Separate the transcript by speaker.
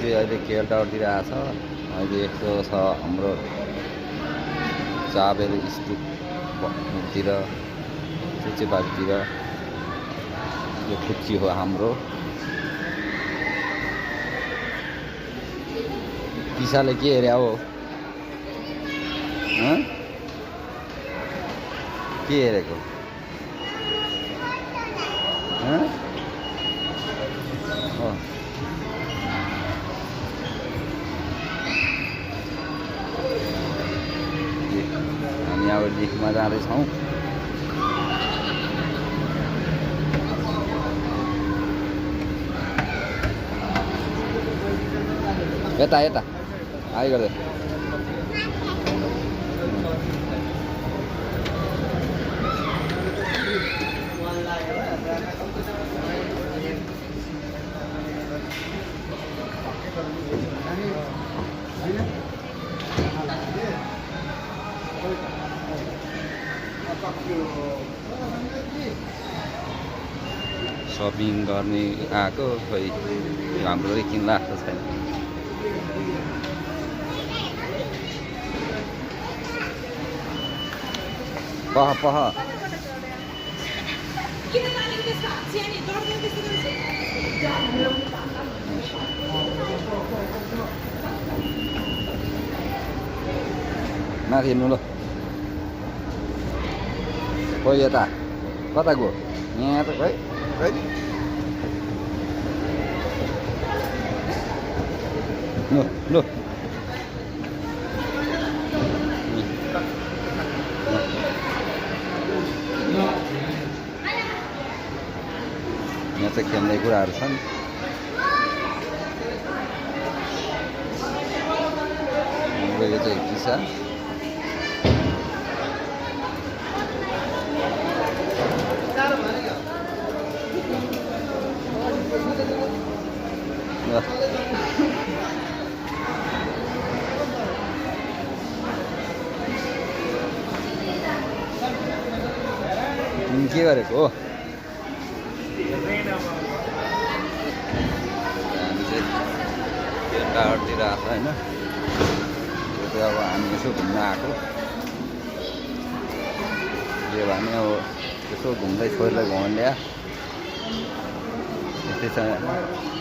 Speaker 1: चाहिँ अहिले केएल टावरतिर आएको छ। अहिले यस्तो छ हाम्रो चाबेल स्तूपतिर चुचेबारीतिर यो खुच्ची हो हाम्रो। पिसाले के हेरे हो? के हेरेको? हामी अब लिफ्टमा जाँदैछौँ। यता यता आइ गर्दै सपिङ गर्ने आएको। खै हाम्रो चाहिँ किन्ला जस्तो छैन। पह पह माथि हेर्नु ल। खोइ यता कता गयो? यहाँ त खै खै ल ल यहाँ चाहिँ खेल्ने कुराहरू छन्। हाम्रो यो चाहिँ किसा के गरेको हो? हामी चाहिँ टावरतिर आएको होइन। यो चाहिँ अब हामी यसो घुम्न आएको। यो भने अब यसो घुम्दै छोरीलाई घुमाउनु ल्यायो। यस्तै छ।